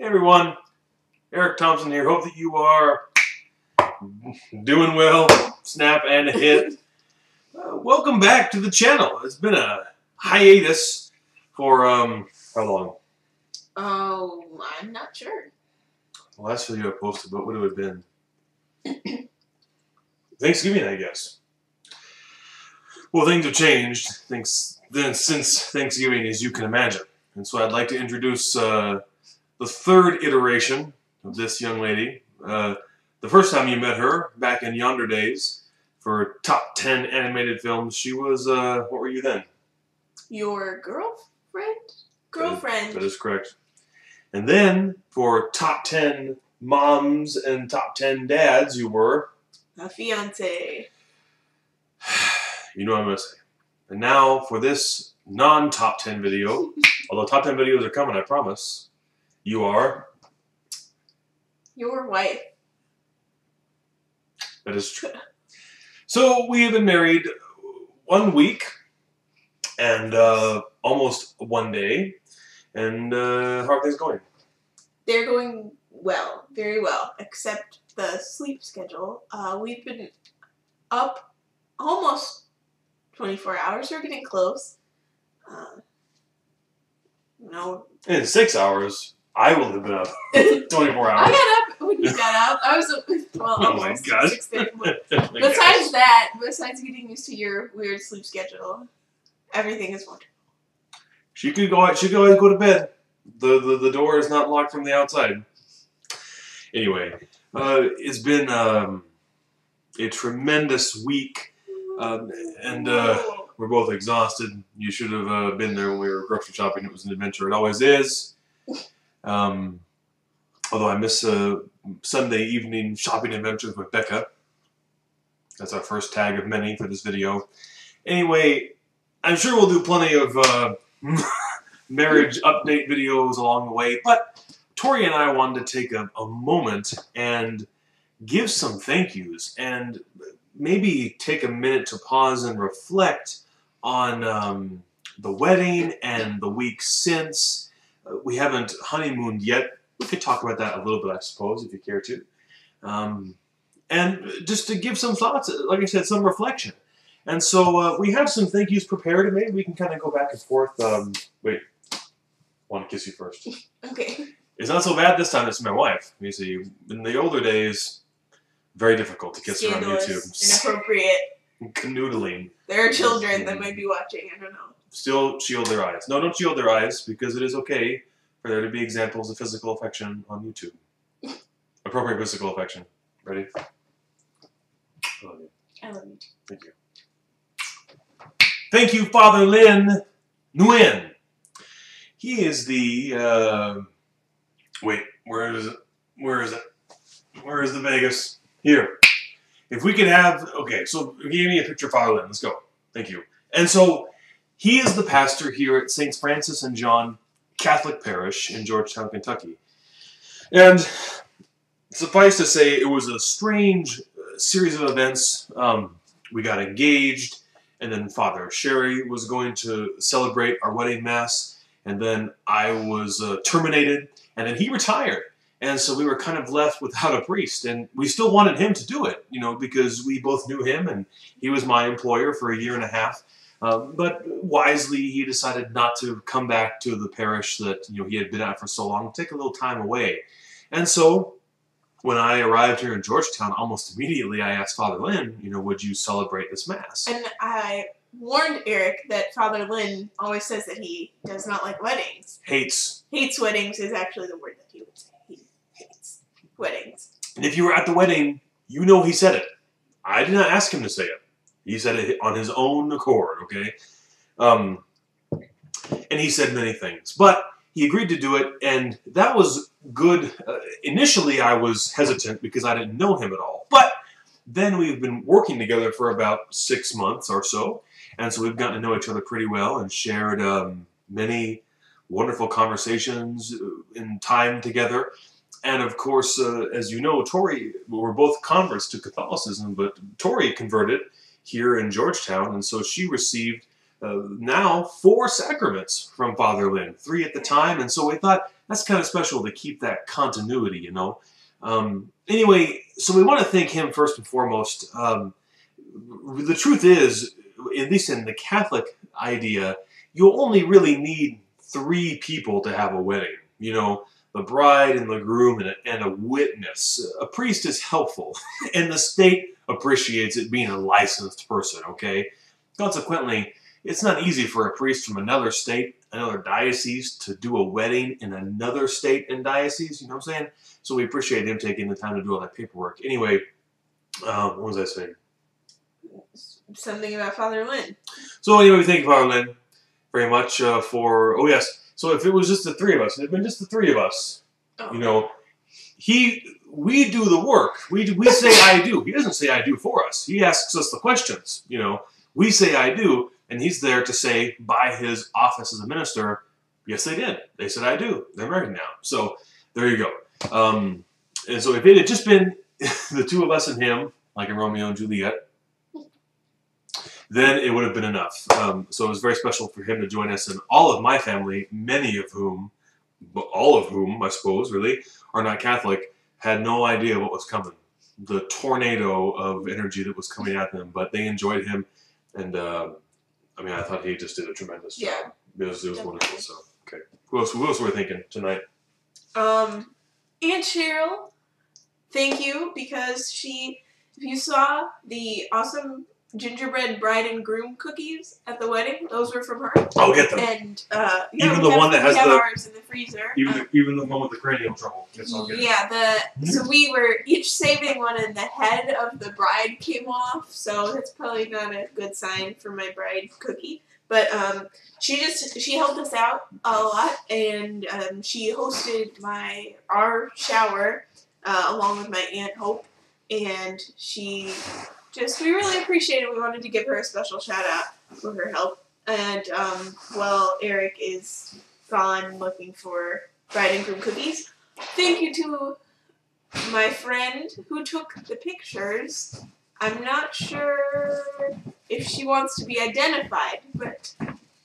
Hey everyone, Eric Thompson here. Hope that you are doing well. Snap and a hit. Welcome back to the channel. It's been a hiatus for how long? Oh, I'm not sure. The last video I posted, what would it have been? Thanksgiving, I guess. Well, things have changed since Thanksgiving, as you can imagine. And so I'd like to introduce the third iteration of this young lady. The first time you met her, back in yonder days, for top 10 animated films, she was, what were you then? Your girlfriend? Girlfriend. That is correct. And then, for top 10 moms and top 10 dads, you were? A fiance. You know what I'm going to say. And now, for this non-top 10 video, although top 10 videos are coming, I promise, you are? Your wife. That is true. So, we have been married 1 week and almost 1 day. And how are things going? They're going well, very well, except the sleep schedule. We've been up almost 24 hours. We're getting close. No. In 6 hours, I will have been up 24 hours. I got up when you got up. I was up, well, Oh my almost gosh. 6:30. Besides that, besides getting used to your weird sleep schedule, everything is wonderful. She could always go to bed. The door is not locked from the outside. Anyway, it's been a tremendous week, and we're both exhausted. You should have been there when we were grocery shopping. It was an adventure. It always is. Although I miss Sunday evening shopping adventures with Becca. That's our first tag of many for this video. Anyway, I'm sure we'll do plenty of marriage update videos along the way, but Tori and I wanted to take a moment and give some thank yous and maybe take a minute to pause and reflect on the wedding and the week since. We haven't honeymooned yet. We could talk about that a little bit, I suppose, if you care to. And just to give some thoughts, like I said, some reflection. And so we have some thank yous prepared, and maybe we can kind of go back and forth. Wait, I want to kiss you first. Okay. It's not so bad this time. It's my wife. You see, in the older days, very difficult to kiss her on YouTube. Inappropriate. Canoodling. There are children that might be watching. I don't know. Still shield their eyes. No, don't shield their eyes, because it is okay for there to be examples of physical affection on YouTube. Appropriate physical affection. Ready? I love you. I love you too. Thank you. Thank you, Father Lynn Nguyen. He is the, wait, where is it? Where is it? Where is the Vegas? Here. If we could have, okay, so give me a picture of Father Lynn. Let's go. Thank you. And so, he is the pastor here at St. Francis and John Catholic Parish in Georgetown, Kentucky. And suffice to say, it was a strange series of events. We got engaged, and then Father Sherry was going to celebrate our wedding mass, and then I was terminated, and then he retired. And so we were kind of left without a priest, and we still wanted him to do it, you know, because we both knew him, and he was my employer for 1.5 years. But wisely, he decided not to come back to the parish that, you know, he had been at for so long, take a little time away. And so, when I arrived here in Georgetown, almost immediately I asked Father Lynn, you know, would you celebrate this Mass? And I warned Eric that Father Lynn always says that he does not like weddings. Hates. Hates weddings is actually the word that he would say. He hates weddings. And if you were at the wedding, you know he said it. I did not ask him to say it. He said it on his own accord, okay? And he said many things. But he agreed to do it, and that was good. Initially, I was hesitant because I didn't know him at all. But then we've been working together for about 6 months or so, and so we've gotten to know each other pretty well and shared many wonderful conversations in time together. And of course, as you know, Tori, we're both converts to Catholicism, but Tori converted here in Georgetown, and so she received now 4 sacraments from Father Lynn, 3 at the time, and so we thought that's kind of special to keep that continuity, you know. Anyway, so we want to thank him first and foremost. The truth is, at least in the Catholic idea, you only really need 3 people to have a wedding. You know, the bride and the groom and a witness. A priest is helpful, and the state appreciates it being a licensed person, okay? Consequently, it's not easy for a priest from another state, another diocese, to do a wedding in another state and diocese, you know what I'm saying? So we appreciate him taking the time to do all that paperwork. Anyway, what was I saying? Something about Father Lynn. So anyway, we thank Father Lynn very much for, oh yes, so if it was just the 3 of us, it had been just the 3 of us, you know, we do the work. We say I do. He doesn't say I do for us. He asks us the questions, you know. We say I do, and he's there to say by his office as a minister, yes, they did. They said I do. They're married now. So there you go. And so if it had just been the 2 of us and him, like in Romeo and Juliet, then it would have been enough. So it was very special for him to join us, and all of my family, many of whom, but all of whom, I suppose, really, are not Catholic, had no idea what was coming. The tornado of energy that was coming at them, but they enjoyed him, and I mean, I thought he just did a tremendous job. Yeah. It was wonderful, so, okay. Who else were we thinking tonight? Aunt Cheryl, thank you, because if you saw the awesome gingerbread bride and groom cookies at the wedding, those were from her. I'll get them. And even the one that has ours in the freezer. Even the one with the cranial trouble. Yes, I'll get it. Yeah, so we were each saving one, and the head of the bride came off, so that's probably not a good sign for my bride cookie. But she helped us out a lot, and she hosted our shower along with my Aunt Hope, and we really appreciated it. We wanted to give her a special shout out for her help. And, Eric is gone looking for bride and groom cookies. Thank you to my friend who took the pictures. I'm not sure if she wants to be identified, but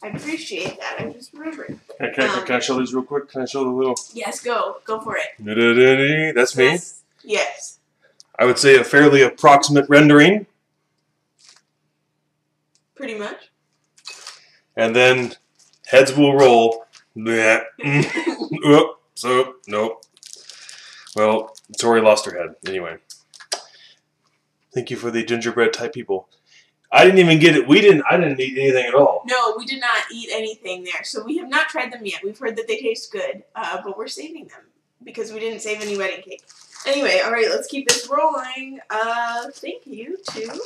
I appreciate that. I just remembered. Can I show these real quick? Can I show the little... Yes, go for it. That's me? Yes. I would say a fairly approximate rendering. Pretty much. And then heads will roll. Nope. Well, Tori lost her head. Anyway. Thank you for the gingerbread type people. I didn't even get it. I didn't eat anything at all. No, we did not eat anything there. So we have not tried them yet. We've heard that they taste good, but we're saving them because we didn't save any wedding cake. Anyway, all right, let's keep this rolling. Thank you to...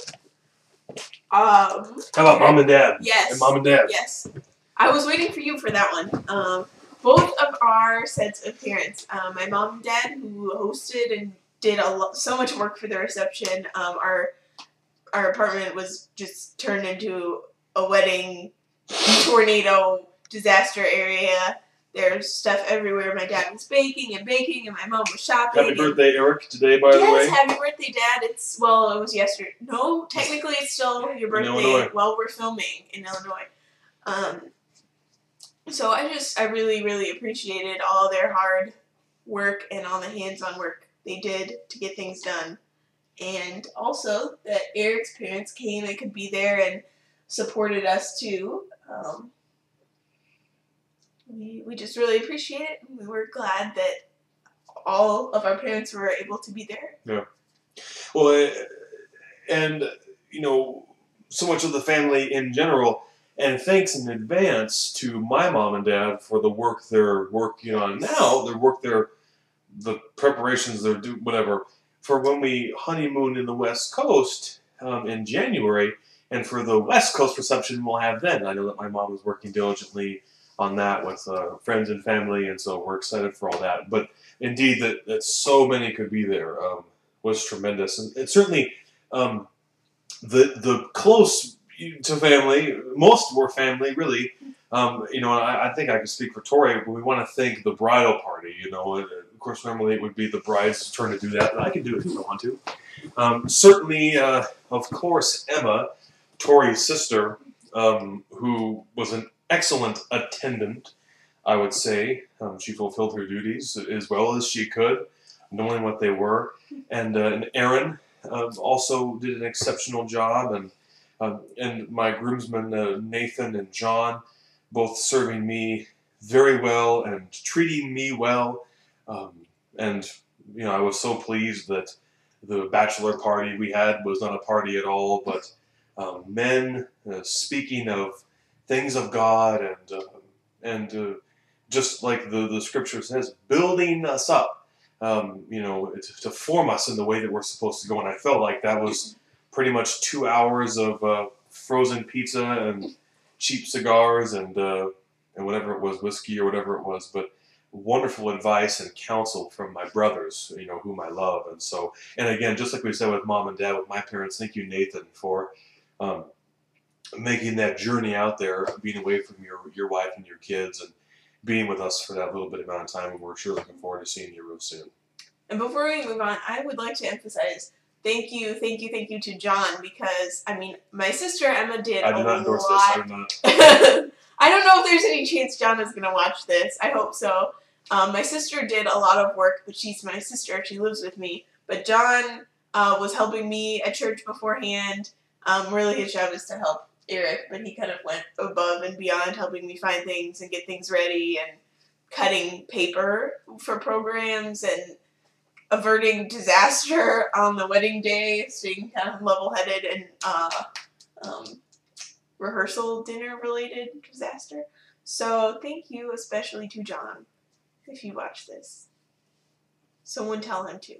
How about Mom and Dad? Yes. And Mom and Dad. Yes. I was waiting for you for that one. Both of our sets of parents, my mom and dad, who hosted and did so much work for the reception. Our apartment was just turned into a wedding tornado disaster area. There's stuff everywhere. My dad was baking, and my mom was shopping. Happy birthday, Eric, today, by the way. Yes, happy birthday, Dad. It was yesterday. No, technically it's still your birthday while we're filming in Illinois. So I really, really appreciated all their hard work and all the hands-on work they did to get things done. And also that Eric's parents came and could be there and supported us too. We just really appreciate it. We were glad that all of our parents were able to be there. Yeah. Well, and, you know, so much of the family in general, and thanks in advance to my mom and dad for the work they're working on now, the preparations they're doing, whatever, for when we honeymoon in the West Coast in January, and for the West Coast reception we'll have then. I know that my mom is working diligently on that with friends and family, and so we're excited for all that. But indeed, that so many could be there was tremendous, and certainly the close to family, most were family, really. You know, I think I can speak for Tori, but we want to thank the bridal party. You know, and of course, normally it would be the bride's turn to do that, but I can do it if I want to. Certainly, of course, Emma, Tori's sister, who was an excellent attendant. I would say she fulfilled her duties as well as she could, knowing what they were. And Aaron also did an exceptional job, and my groomsmen Nathan and John, both serving me very well and treating me well. And I was so pleased that the bachelor party we had was not a party at all, but men speaking of things of God and just like the scripture says, building us up, to form us in the way that we're supposed to go. And I felt like that was pretty much 2 hours of frozen pizza and cheap cigars and whatever it was, whiskey or whatever it was, but wonderful advice and counsel from my brothers, whom I love. And again, just like we said with Mom and Dad, with my parents, thank you, Nathan, for making that journey out there, being away from your wife and your kids, and being with us for that little bit amount of time. And we're sure looking forward to seeing you real soon. And before we move on, I would like to emphasize thank you to John, because, my sister Emma did I did not endorse this. I did not. I don't know if there's any chance John is going to watch this. I hope so. My sister did a lot of work, but she's my sister. She lives with me. But John was helping me at church beforehand. Really, his job is to help Eric, but he kind of went above and beyond, helping me find things and get things ready and cutting paper for programs and averting disaster on the wedding day, staying kind of level-headed and rehearsal dinner-related disaster. So thank you especially to John, if you watch this. Someone tell him to.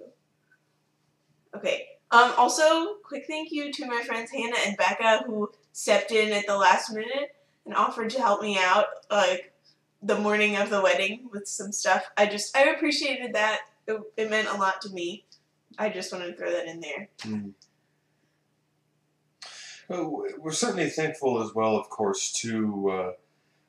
Okay. Also, quick thank you to my friends Hannah and Becca, who stepped in at the last minute and offered to help me out, like, the morning of the wedding with some stuff. I appreciated that. It meant a lot to me. I just wanted to throw that in there. Well, we're certainly thankful as well, of course, to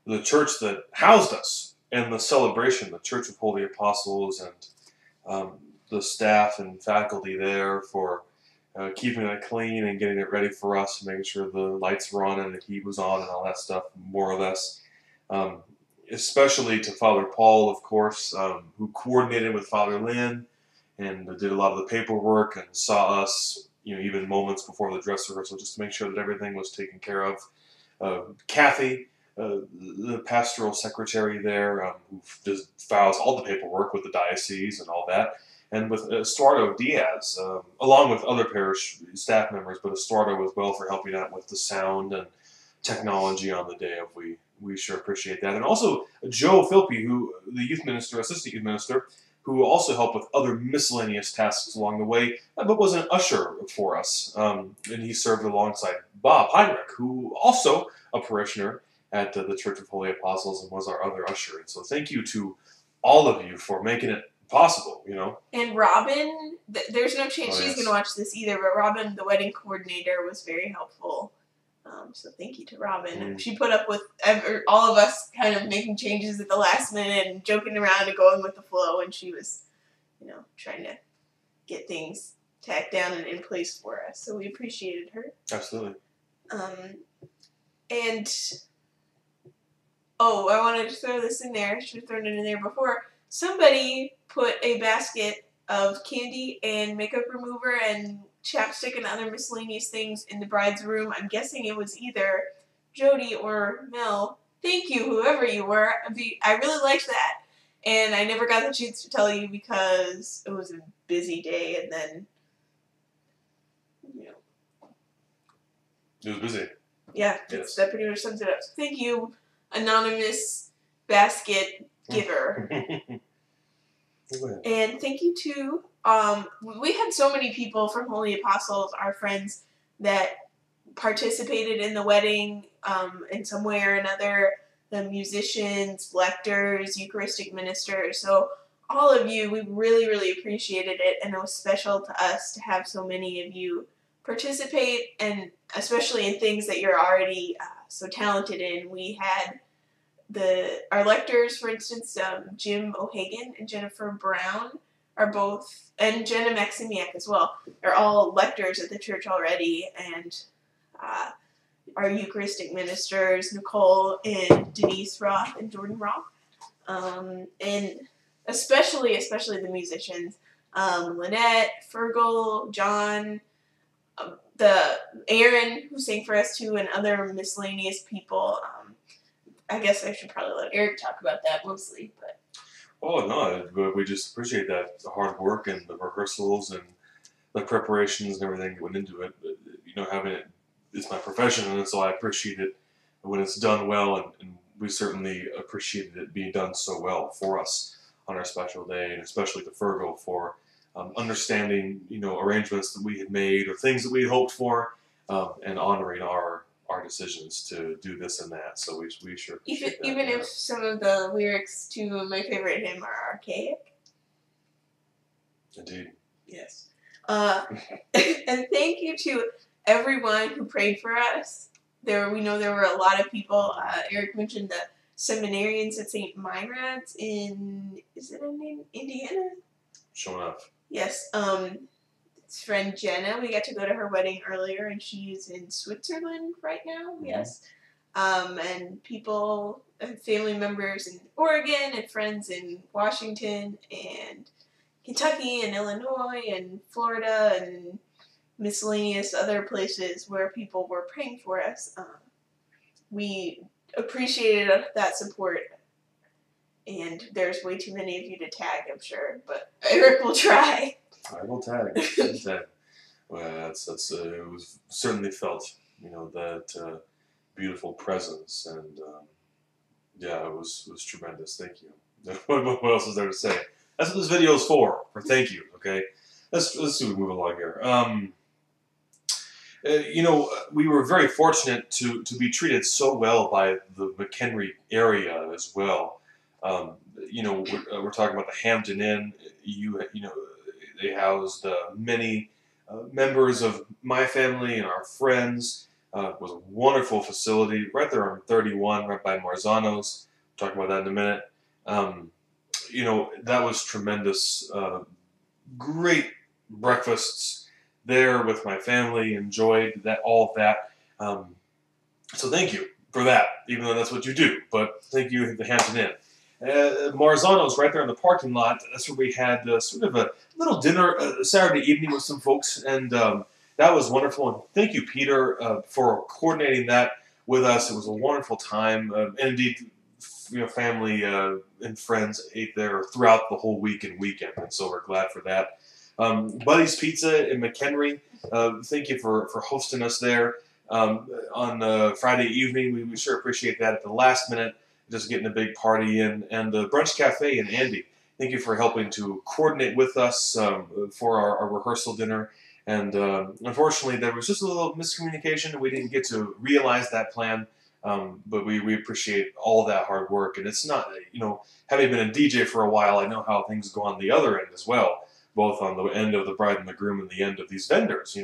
the church that housed us and the celebration, the Church of Holy Apostles, and the staff and faculty there for keeping it clean and getting it ready for us, making sure the lights were on and the heat was on and all that stuff, more or less. Especially to Father Paul, of course, who coordinated with Father Lynn and did a lot of the paperwork and saw us, even moments before the dress rehearsal, just to make sure that everything was taken care of. Kathy, the pastoral secretary there, who files all the paperwork with the diocese and all that. And with Estuardo Diaz, along with other parish staff members, but Estuardo as well for helping out with the sound and technology on the day of we sure appreciate that. And also Joe Philpy, who the youth minister, assistant youth minister, who also helped with other miscellaneous tasks along the way, but was an usher for us. And he served alongside Bob Heinrich, who also a parishioner at the Church of Holy Apostles and was our other usher. And so thank you to all of you for making it possible, And Robin, there's no chance she's going to watch this either, but Robin, the wedding coordinator, was very helpful. So thank you to Robin. She put up with all of us kind of making changes at the last minute and joking around and going with the flow, and she was, trying to get things tacked down and in place for us. So we appreciated her. Absolutely. And I wanted to throw this in there. I should have thrown it in there before. Somebody put a basket of candy and makeup remover and chapstick and other miscellaneous things in the bride's room. I'm guessing it was either Jody or Mel. Thank you, whoever you were. I really liked that. And I never got the chance to tell you because it was a busy day, and then, It was busy. Yeah, yes. That pretty much sums it up. So thank you, anonymous basket giver. And thank you to, we had so many people from Holy Apostles, our friends, that participated in the wedding in some way or another. The musicians, lectors, Eucharistic ministers. So all of you, we really, really appreciated it. And it was special to us to have so many of you participate, and especially in things that you're already so talented in. We had our lectors, for instance, Jim O'Hagan and Jennifer Brown are both, and Jenna Maximiak as well, are all lectors at the church already, and our Eucharistic ministers, Nicole and Denise Roth and Jordan Roth, and especially the musicians, Lynette, Fergal, John, the Aaron who sang for us too, and other miscellaneous people. I guess I should probably let Eric talk about that mostly, but. Oh no, we just appreciate that the hard work and the rehearsals and the preparations and everything that went into it. But, having it is my profession, and so I appreciate it when it's done well, and we certainly appreciated it being done so well for us on our special day, and especially to Fergal for understanding, arrangements that we had made or things that we had hoped for, and honoring our decisions to do this and that. So we sure appreciate that. Even if some of the lyrics to my favorite hymn are archaic. Indeed. Yes. And thank you to everyone who prayed for us. We know there were a lot of people. Eric mentioned the seminarians at St. Myrad's is it in Indiana? Sure enough. Yes. His friend Jenna, we got to go to her wedding earlier, and she's in Switzerland right now. Mm-hmm. Yes. And people, family members in Oregon, and friends in Washington, and Kentucky, and Illinois, and Florida, and miscellaneous other places where people were praying for us. We appreciated that support, and there's way too many of you to tag, I'm sure, but Eric will try. I will tag. Well, it was certainly felt, that beautiful presence, and it was tremendous. Thank you. What else is there to say? That's what this video is for thank you. Okay, let's see we move along here. We were very fortunate to be treated so well by the McHenry area as well. We're talking about the Hampton Inn. They housed many members of my family and our friends. It was a wonderful facility right there on 31, right by Marzano's. We'll talk about that in a minute. That was tremendous. Great breakfasts there with my family. Enjoyed all of that. So thank you for that, even though that's what you do. But thank you, the Hampton Inn. Marzano's right there in the parking lot. That's where we had sort of a little dinner Saturday evening with some folks, and that was wonderful. And thank you, Peter, for coordinating that with us. It was a wonderful time, and indeed, family and friends ate there throughout the whole week and weekend, and so we're glad for that. Buddy's Pizza in McHenry. Thank you for hosting us there on Friday evening. We sure appreciate that at the last minute. Just getting a big party in, and the Brunch Cafe in Andy. Thank you for helping to coordinate with us for our rehearsal dinner. And unfortunately, there was just a little miscommunication, and we didn't get to realize that plan. But we appreciate all that hard work. And it's not, having been a DJ for a while, I know how things go on the other end as well, both on the end of the bride and the groom and the end of these vendors.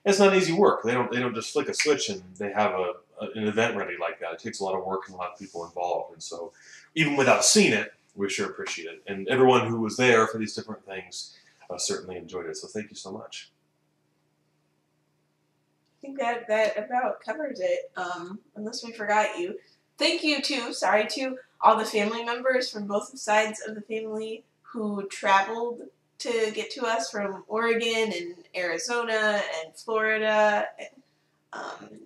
It's not easy work. They don't just flick a switch and they have an event ready like that. It takes a lot of work and a lot of people involved. And so even without seeing it, we sure appreciate it. And everyone who was there for these different things certainly enjoyed it. So thank you so much. I think that about covers it, unless we forgot you. Thank you to all the family members from both sides of the family who traveled to get to us from Oregon and Arizona and Florida, and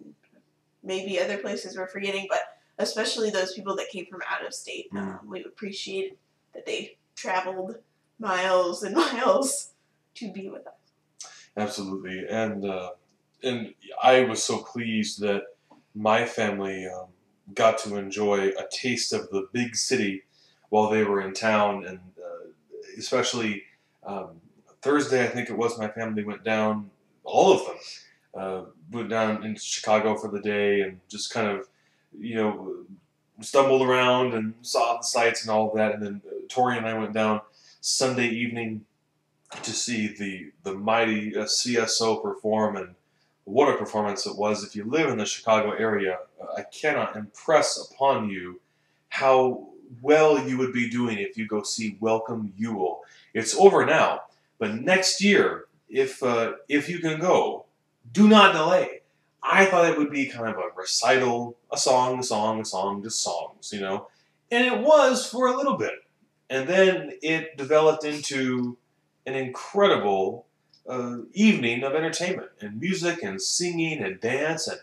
maybe other places we're forgetting, but especially those people that came from out of state. We appreciate that they traveled miles and miles to be with us. Absolutely, and I was so pleased that my family got to enjoy a taste of the big city while they were in town, and especially Thursday, I think it was, my family went down, all of them, went down into Chicago for the day and just kind of, stumbled around and saw the sights and all of that. And then Tori and I went down Sunday evening to see the mighty CSO perform, and what a performance it was. If you live in the Chicago area, I cannot impress upon you how well you would be doing if you go see Welcome Yule. It's over now, but next year, if you can go, do not delay. I thought it would be kind of a recital, a song, just songs, And it was for a little bit. And then it developed into an incredible evening of entertainment and music and singing and dance and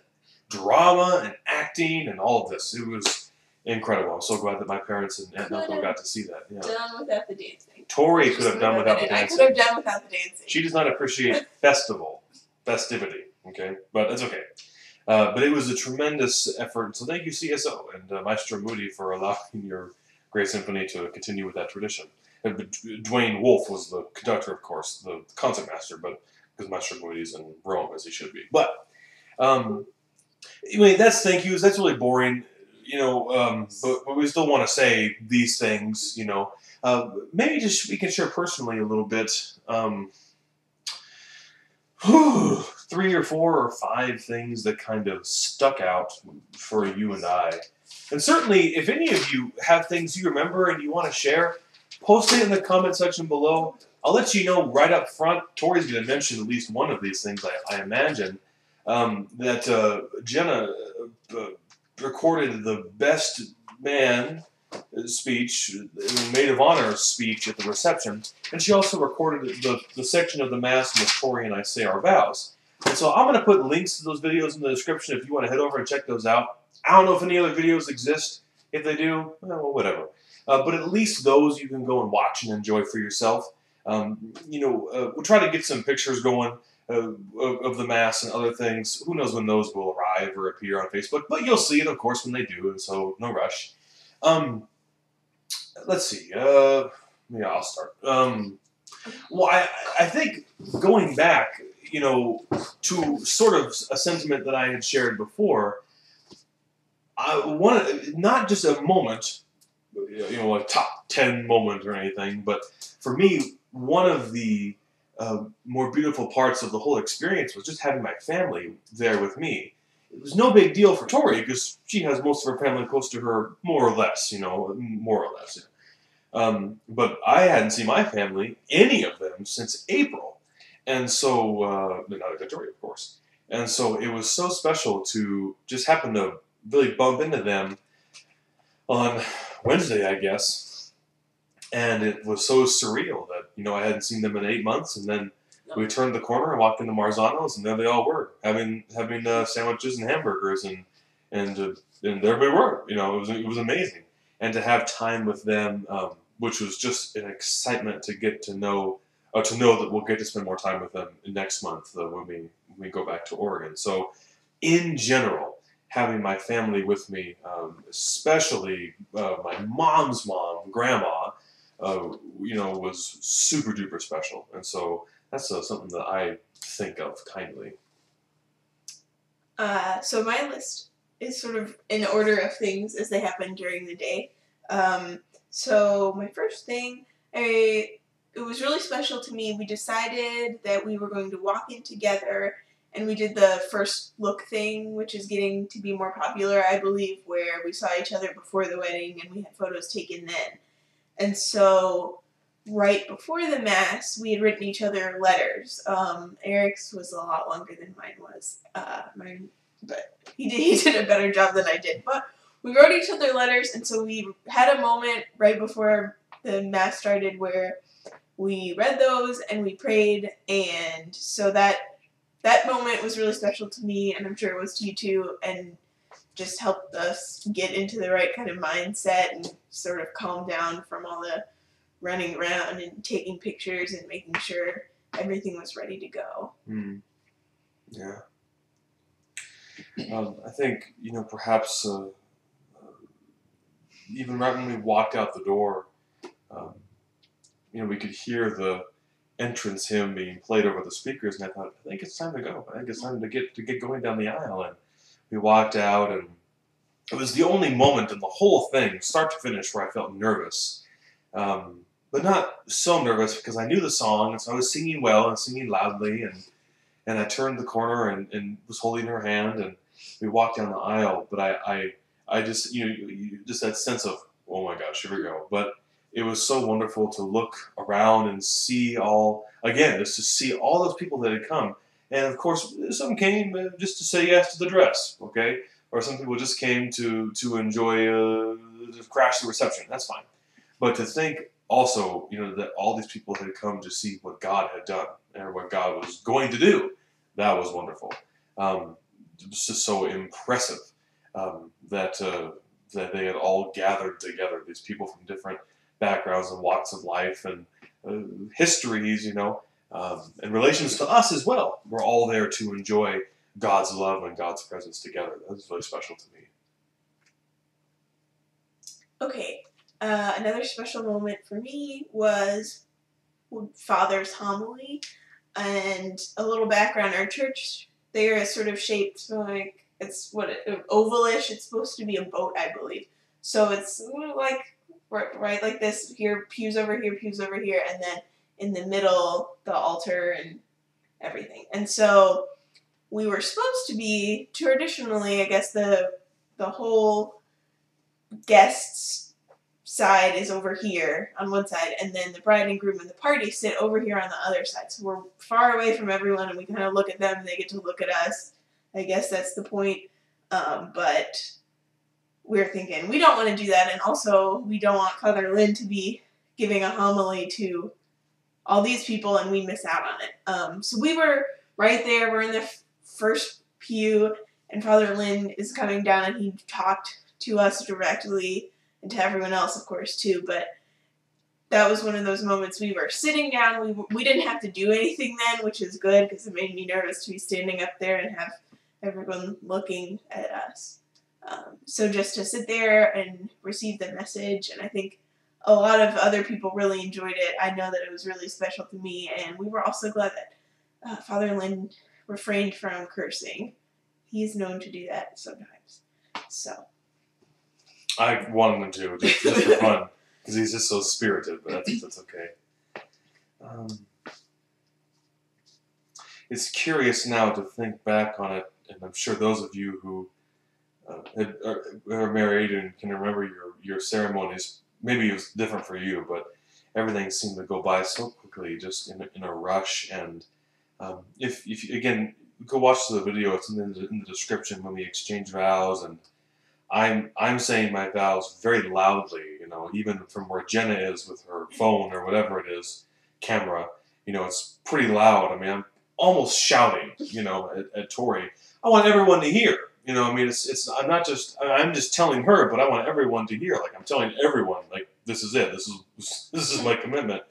drama and acting and all of this. It was incredible. I'm so glad that my parents and Aunt and Uncle got to see that. Yeah. Done without the dancing. Tori could have done without the dancing. I could have done without the dancing. She does not appreciate festivity, okay? But it's okay. But it was a tremendous effort. So thank you, CSO, and Maestro Moody for allowing your great symphony to continue with that tradition. Dwayne Wolf was the conductor, of course, the concertmaster, but because Maestro Moody's in Rome, as he should be. But anyway, that's thank yous. That's really boring, you know. But we still want to say these things, you know. Maybe just we can share personally a little bit. 3 or 4 or 5 things that kind of stuck out for you and I. And certainly, if any of you have things you remember and you want to share, post it in the comment section below. I'll let you know right up front. Tori's going to mention at least one of these things, I imagine, that Jenna recorded the best man speech, maid of honor speech at the reception, and she also recorded the section of the Mass in which Tori and I say our vows. And so I'm going to put links to those videos in the description if you want to head over and check those out. I don't know if any other videos exist. If they do, well, whatever. But at least those you can go and watch and enjoy for yourself. You know, we'll try to get some pictures going of the Mass and other things. Who knows when those will arrive or appear on Facebook. But you'll see it, of course, when they do, and so no rush. Let's see. Yeah, I'll start. Well, I think going back, you know, to sort of a sentiment that I had shared before, I want not just a moment, you know, a top 10 moment or anything, but for me, one of the more beautiful parts of the whole experience was just having my family there with me. It was no big deal for Tori because she has most of her family close to her, more or less, you know, more or less. Yeah. But I hadn't seen my family, any of them, since April. And so, not Victoria, of course. And so it was so special to just happen to really bump into them on Wednesday, I guess. And it was so surreal that, you know, I hadn't seen them in 8 months. And then we turned the corner and walked into Marzano's, and there they all were, having sandwiches and hamburgers. And there we were. You know, it was amazing. And to have time with them, which was just an excitement to get to know, to know that we'll get to spend more time with them next month when we go back to Oregon. So, in general, having my family with me, especially my mom's mom, grandma, you know, was super duper special. And so that's something that I think of kindly. So my list is sort of in order of things as they happen during the day. So my first thing, it was really special to me. We decided that we were going to walk in together, and we did the first look thing, which is getting to be more popular, I believe, where we saw each other before the wedding and we had photos taken then. And so right before the Mass, we had written each other letters. Eric's was a lot longer than mine was. But he did a better job than I did. But we wrote each other letters, and so we had a moment right before the Mass started where we read those and we prayed, and so that moment was really special to me, and I'm sure it was to you too, and just helped us get into the right kind of mindset and sort of calm down from all the running around and taking pictures and making sure everything was ready to go. Yeah. I think, you know, perhaps even right when we walked out the door, you know, we could hear the entrance hymn being played over the speakers, and I thought, I think it's time to go. I think it's time to get going down the aisle. And we walked out, and it was the only moment in the whole thing, start to finish, where I felt nervous. But not so nervous because I knew the song, and so I was singing well and singing loudly, and I turned the corner and was holding her hand, and we walked down the aisle. But I just, you know, just that sense of, oh my gosh, here we go. But it was so wonderful to look around and see just to see all those people that had come. And of course, some came just to say yes to the dress, okay? Or some people just came to enjoy just crash the reception. That's fine. But to think also, that all these people had come to see what God had done and what God was going to do, that was wonderful. It was just so impressive that they had all gathered together. These people from different backgrounds and walks of life and histories, and relations to us as well. We're all there to enjoy God's love and God's presence together. That was really special to me. Okay, another special moment for me was Father's homily. And a little background, our church there is sort of shaped like, it's ovalish. It's supposed to be a boat, I believe. So it's like, right like this, here, pews over here, and then in the middle, the altar and everything. And so we were supposed to be, traditionally, I guess the whole guests side is over here on one side, and then the bride and groom and the party sit over here on the other side. So we're far away from everyone, and we kind of look at them, and they get to look at us. I guess that's the point. But we're thinking we don't want to do that, and also we don't want Father Lynn to be giving a homily to all these people, and we miss out on it. So we were right there. We're in the first pew, and Father Lynn is coming down, and he talked to us directly, and to everyone else, of course, too. But that was one of those moments we were sitting down. We didn't have to do anything then, which is good, because it made me nervous to be standing up there and have everyone looking at us. So just to sit there and receive the message, and I think a lot of other people really enjoyed it. I know that it was really special to me, and we were also glad that Father Lynn refrained from cursing. He is known to do that sometimes. So I wanted him to, just for fun, because he's just so spirited, but that's okay. It's curious now to think back on it, and I'm sure those of you who are married and can remember your ceremonies, maybe it was different for you, but everything seemed to go by so quickly, just in a rush. And if you, again, go watch the video, it's in the description when we exchange vows, and I'm saying my vows very loudly, even from where Jenna is with her phone or whatever it is, camera, it's pretty loud. I mean, I'm almost shouting, at Tori. I want everyone to hear, I'm just telling her, but I want everyone to hear. Like, I'm telling everyone, like, this is it. This is my commitment.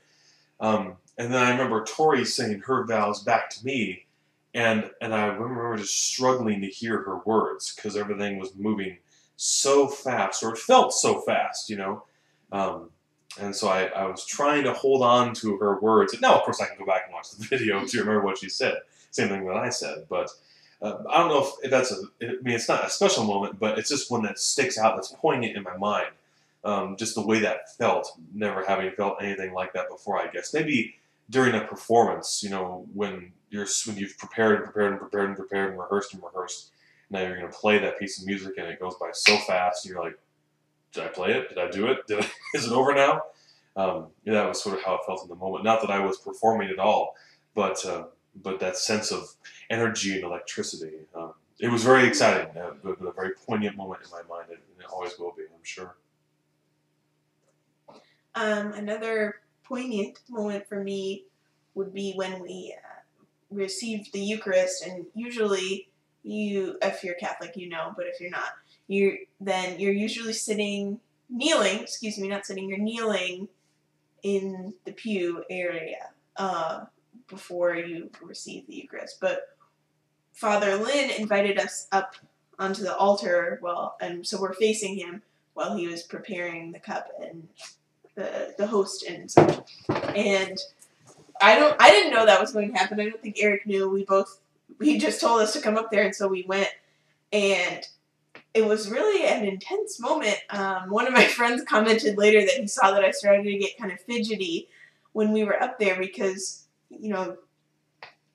And then I remember Tori saying her vows back to me, and I remember just struggling to hear her words because everything was moving so fast, or it felt so fast, and so I was trying to hold on to her words. And now, of course, I can go back and watch the video to remember what she said. Same thing that I said, but I don't know if that's it's not a special moment, but it's just one that sticks out, that's poignant in my mind. Just the way that felt, never having felt anything like that before, I guess. Maybe during a performance, when you've prepared and rehearsed, now you're going to play that piece of music and it goes by so fast, and you're like, did I play it? Did I do it? Is it over now? That was sort of how it felt in the moment. Not that I was performing at all, but that sense of energy and electricity. It was very exciting, but a very poignant moment in my mind, and it always will be, I'm sure. Another poignant moment for me would be when we received the Eucharist, and usually if you're Catholic, but if you're not, you're usually kneeling in the pew area before you receive the Eucharist. But Father Lynn invited us up onto the altar, and so we're facing him while he was preparing the cup and the host and such. And I didn't know that was going to happen. I don't think Eric knew. He just told us to come up there, and so we went. And it was really an intense moment. One of my friends commented later that he saw that I started to get kind of fidgety when we were up there because,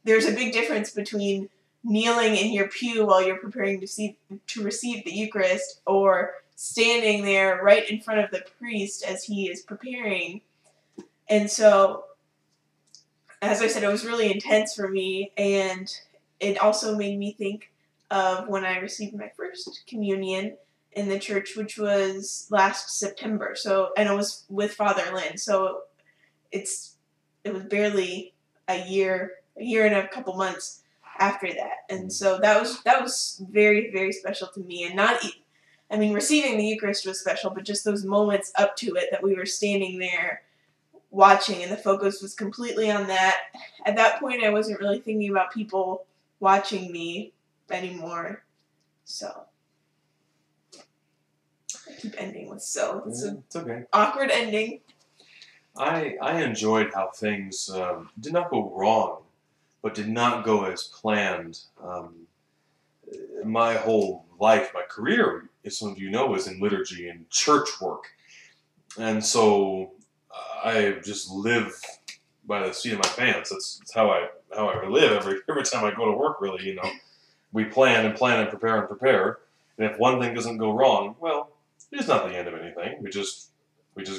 there's a big difference between kneeling in your pew while you're preparing to receive the Eucharist or standing there right in front of the priest as he is preparing. And so, as I said, it was really intense for me, and it also made me think of when I received my first communion, in the church, which was last September. So, and it was with Father Lynn. So it was barely a year and a couple months after that. And so that was very, very special to me. And I mean, receiving the Eucharist was special, but just those moments up to it that we were standing there watching, and the focus was completely on that. At that point, I wasn't really thinking about people watching me anymore. So I keep ending with so. It's okay. Awkward ending. I enjoyed how things did not go wrong, but did not go as planned. My whole life, my career, as some of you know, is in liturgy and church work. And so I just live by the seat of my pants. That's how I live every time I go to work, really, you know. We plan and prepare. And if one thing doesn't go wrong, well, it's not the end of anything. We just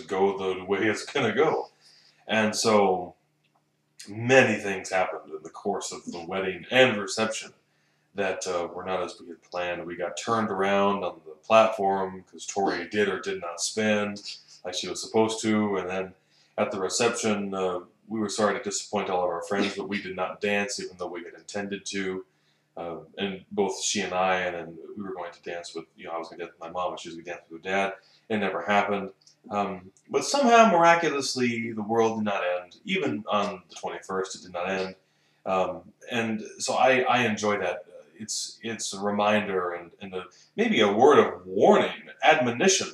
go the way it's going to go. And so many things happened in the course of the wedding and reception that were not as we had planned. We got turned around on the platform because Tori did or did not spin like she was supposed to. And then at the reception, we were sorry to disappoint all of our friends, but we did not dance even though we had intended to. And both she and I, and then we were going to dance with, I was going to dance with my mom and she was going to dance with her dad. It never happened. But somehow, miraculously, the world did not end. Even on the 21st, it did not end. And so I enjoy that. It's a reminder and maybe a word of warning, admonition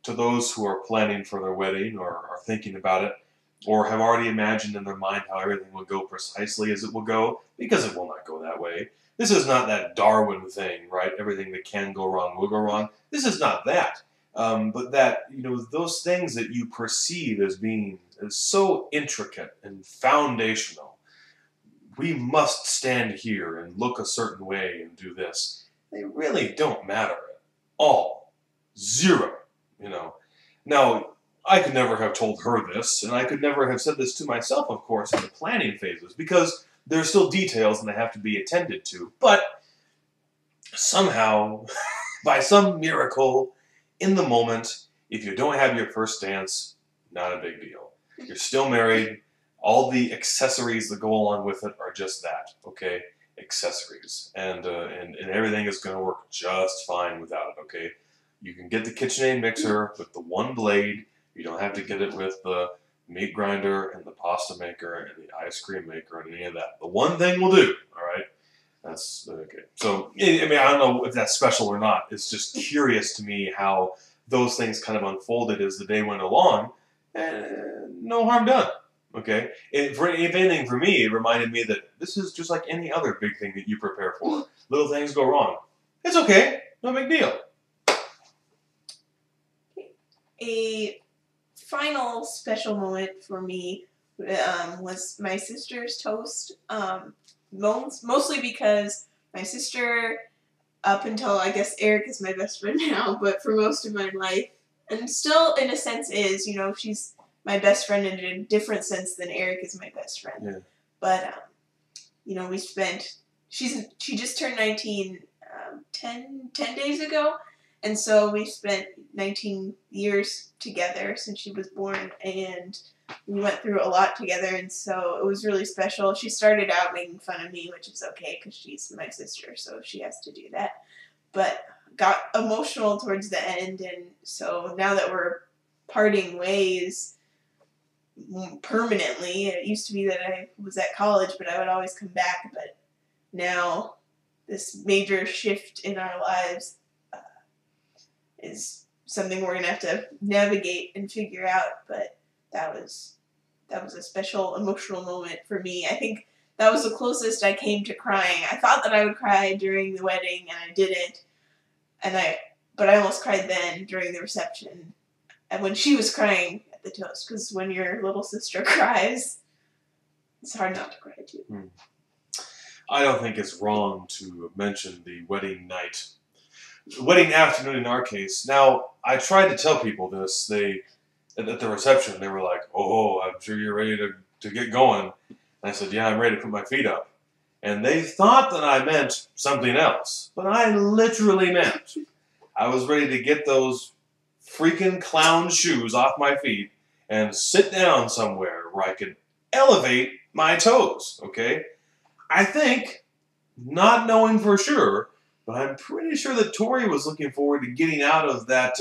to those who are planning for their wedding or are thinking about it or have already imagined in their mind how everything will go precisely as it will go, because it will not go that way. This is not that Darwin thing, right? Everything that can go wrong will go wrong. This is not that. But that, those things that you perceive as being so intricate and foundational, we must stand here and look a certain way and do this. They really don't matter at all. Zero, Now, I could never have told her this, and I could never have said this to myself, of course, in the planning phases, because there are still details and they have to be attended to. But somehow, by some miracle, in the moment, if you don't have your first dance, not a big deal. You're still married. All the accessories that go along with it are just that, okay? Accessories. And everything is going to work just fine without it, okay? You can get the KitchenAid mixer with the one blade. You don't have to get it with the meat grinder and the pasta maker and the ice cream maker and any of that. The one thing will do, all right? That's okay. So, I don't know if that's special or not. It's just curious to me how those things kind of unfolded as the day went along. No harm done, okay? If anything, for me, it reminded me that this is just like any other big thing that you prepare for. Little things go wrong. It's okay. No big deal. A final special moment for me was my sister's toast. Mostly because my sister, up until I guess Eric is my best friend now, but for most of my life, and still in a sense is, she's my best friend in a different sense than Eric is my best friend. Yeah. But, we spent, she just turned 19 10 days ago, and so we spent 19 years together since she was born, and we went through a lot together, and so it was really special. She started out making fun of me, which is okay because she's my sister, so she has to do that. But got emotional towards the end, and so now that we're parting ways permanently, it used to be that I was at college, but I would always come back. But now this major shift in our lives is something we're going to have to navigate and figure out, but that was a special emotional moment for me. I think that was the closest I came to crying. I thought that I would cry during the wedding, and I didn't. But I almost cried then during the reception, and when she was crying at the toast, because when your little sister cries, it's hard not to cry too. I don't think it's wrong to mention the wedding night, the wedding afternoon in our case. Now, I tried to tell people this. At the reception, they were like, "Oh, I'm sure you're ready to get going." And I said, "Yeah, I'm ready to put my feet up." And they thought that I meant something else, but I literally meant I was ready to get those freaking clown shoes off my feet and sit down somewhere where I could elevate my toes, okay? I think, not knowing for sure, but I'm pretty sure that Tori was looking forward to getting out of that,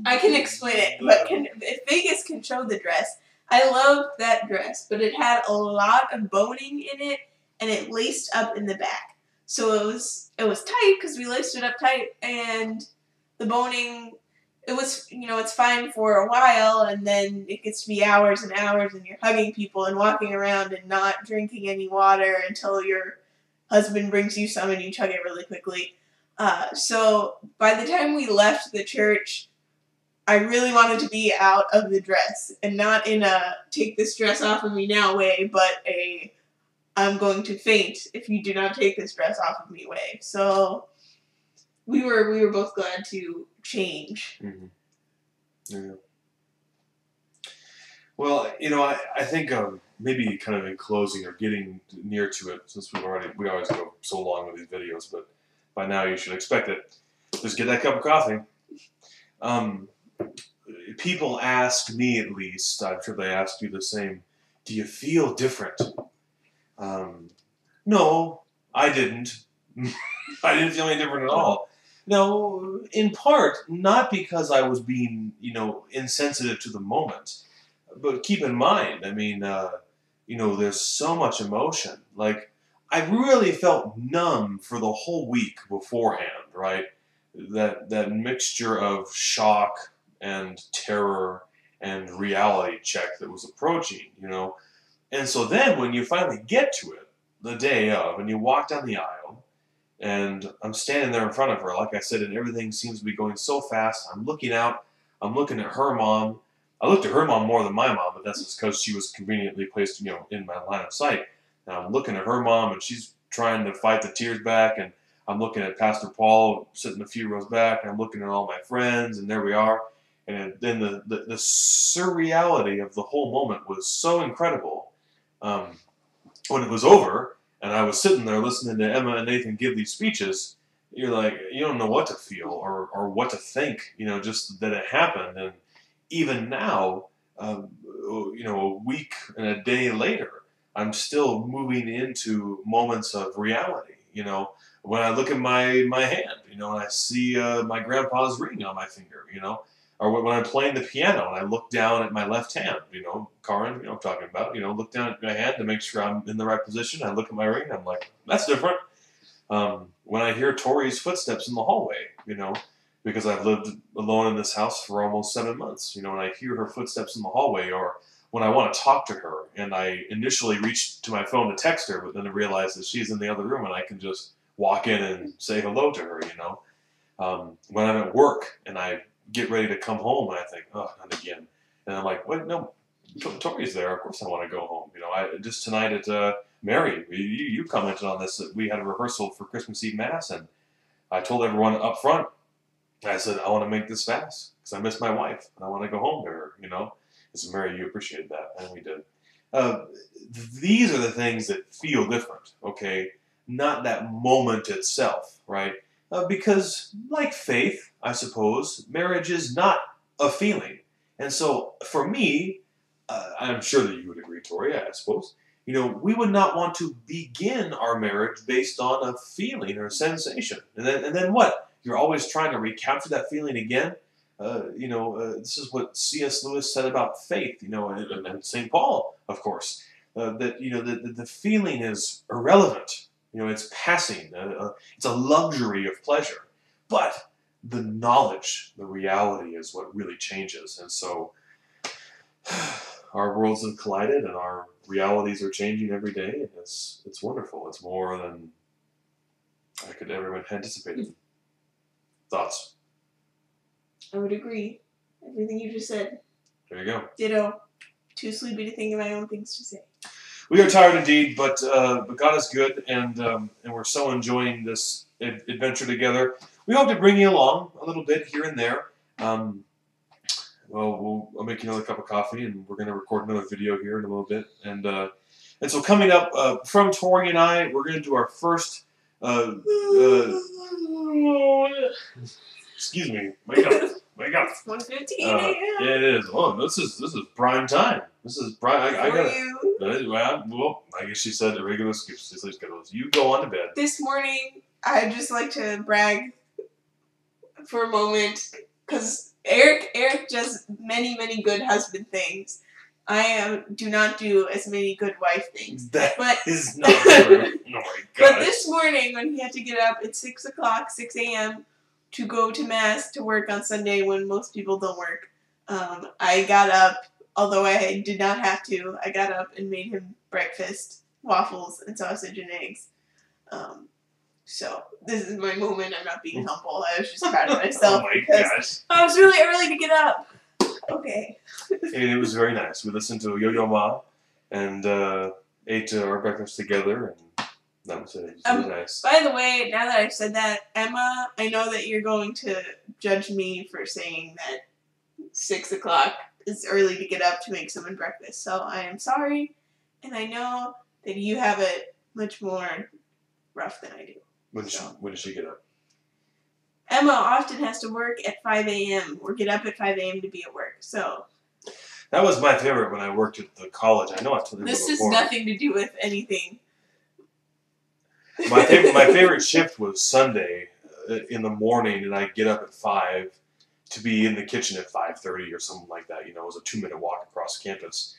I can explain it, but if Vegas can show the dress, I loved that dress, but it had a lot of boning in it, and it laced up in the back. So it was tight because we laced it up tight, and the boning, it was, it's fine for a while, and then it gets to be hours and hours, and you're hugging people and walking around and not drinking any water until your husband brings you some and you chug it really quickly. So by the time we left the church, I really wanted to be out of the dress, and not in a take this dress off of me now way, but a I'm going to faint if you do not take this dress off of me way. So we were both glad to change. Mm-hmm. Yeah. Well, I think maybe kind of in closing or getting near to it, since we always go so long with these videos, but by now you should expect it. Just get that cup of coffee. People ask me, at least, I'm sure they ask you the same, do you feel different? No, I didn't. I didn't feel any different at all. No, in part, not because I was being, insensitive to the moment. But keep in mind, I mean, there's so much emotion. Like, I really felt numb for the whole week beforehand, right? That mixture of shock and terror and reality check that was approaching, And so then when you finally get to it, the day of, and you walk down the aisle, and I'm standing there in front of her, like I said, and everything seems to be going so fast. I'm looking out. I'm looking at her mom. I looked at her mom more than my mom, but that's just because she was conveniently placed, in my line of sight. And I'm looking at her mom, and she's trying to fight the tears back, and I'm looking at Pastor Paul sitting a few rows back, and I'm looking at all my friends, and there we are. And then the surreality of the whole moment was so incredible. When it was over, and I was sitting there listening to Emma and Nathan give these speeches, you're like, you don't know what to feel or what to think, just that it happened. And even now, a week and a day later, I'm still moving into moments of reality. When I look at my hand, and I see my grandpa's ring on my finger, or when I'm playing the piano and I look down at my left hand, Karin, I'm talking about, look down at my hand to make sure I'm in the right position. I look at my ring and I'm like, that's different. When I hear Tori's footsteps in the hallway, because I've lived alone in this house for almost 7 months, when I hear her footsteps in the hallway, or when I want to talk to her and I initially reach to my phone to text her, but then I realize that she's in the other room and I can just walk in and say hello to her, when I'm at work and I get ready to come home and I think, oh, not again. And I'm like, wait, no, Tori's there. Of course I want to go home. I just tonight at Mary, you commented on this, that we had a rehearsal for Christmas Eve Mass, and I told everyone up front, I said, I want to make this fast because I miss my wife and I want to go home to her, I said, Mary, you appreciated that, and we did. These are the things that feel different, okay? Not that moment itself, right? Because, like faith, I suppose, marriage is not a feeling. And so, for me, I'm sure that you would agree, Tori, I suppose, we would not want to begin our marriage based on a feeling or a sensation. And then what? You're always trying to recapture that feeling again? This is what C.S. Lewis said about faith, and St. Paul, of course, that, the feeling is irrelevant. It's passing. It's a luxury of pleasure. But the knowledge, the reality is what really changes. And so our worlds have collided and our realities are changing every day. And it's wonderful. It's more than I could ever have anticipated. Thoughts? I would agree. Everything you just said. There you go. Ditto. Too sleepy to think of my own things to say. We are tired indeed, but God is good, and we're so enjoying this adventure together. We hope to bring you along a little bit here and there. I'll make you another cup of coffee, and we're going to record another video here in a little bit. And so coming up from Tori and I, we're going to do our first Excuse me. Wake up. Wake up. It's 1:15 a.m. Yeah, it is. Oh, this is prime time. This is prime. I gotta. you. Well, I guess she said the regular sleep schedules. You go on to bed. This morning, I'd just like to brag for a moment because Eric does many good husband things. I do not do as many good wife things. That but is not true. Oh my god. But this morning, when he had to get up at 6 a.m. to go to mass to work on Sunday when most people don't work, I got up. Although I did not have to, I got up and made him breakfast, waffles and sausage and eggs. So this is my moment. I'm not being humble. I was just proud of myself. Oh my gosh. I was really early to get up. Okay. And it was very nice. We listened to Yo-Yo Ma and ate our breakfast together, and that was it. It was really nice. By the way, now that I've said that, Emma, I know that you're going to judge me for saying that 6 o'clock is early to get up to make someone breakfast. So I am sorry, and I know that you have it much more rough than I do. When did she get up? Emma often has to work at 5 a.m. or get up at 5 a.m. to be at work. So that was my favorite when I worked at the college. I know I told you this before. has nothing to do with anything. My favorite shift was Sunday in the morning, and I'd get up at 5 to be in the kitchen at 5:30 or something like that. You know, it was a 2-minute walk across campus,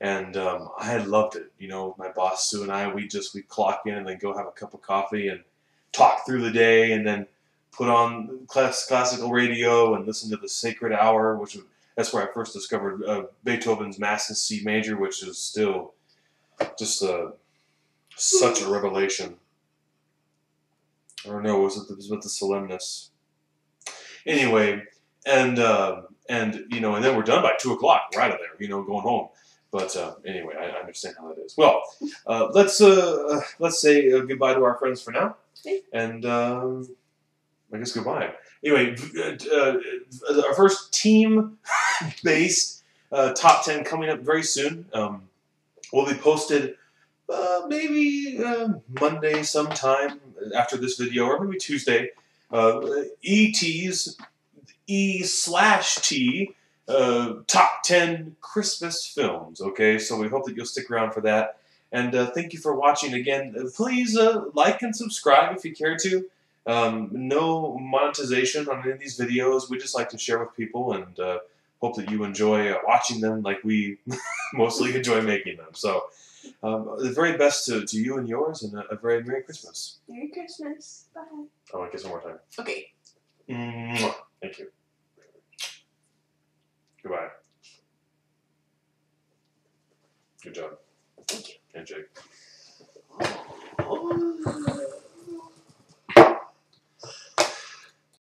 and I had loved it. You know, my boss Sue and I, we'd clock in and then go have a cup of coffee and talk through the day, and then put on classical radio and listen to the Sacred Hour, that's where I first discovered Beethoven's Mass in C major, which is still just such a revelation. Or no, was it the Solemnus? Anyway, and you know, and then we're done by 2 o'clock. We're out of there, you know, going home. But anyway, I understand how that is. Well, let's say goodbye to our friends for now, and I guess goodbye. Anyway, our first team-based top 10 coming up very soon. Will be posted maybe Monday sometime after this video, or maybe Tuesday. E/T top 10 Christmas films. Okay, so we hope that you'll stick around for that. And thank you for watching again. Please like and subscribe if you care to. No monetization on any of these videos. We just like to share with people and hope that you enjoy watching them like we mostly enjoy making them. So the very best to you and yours, and a very Merry Christmas. Merry Christmas. Bye. I want to kiss one more time. Okay. Mwah. Thank you. Goodbye. Good job. Thank you. Handshake.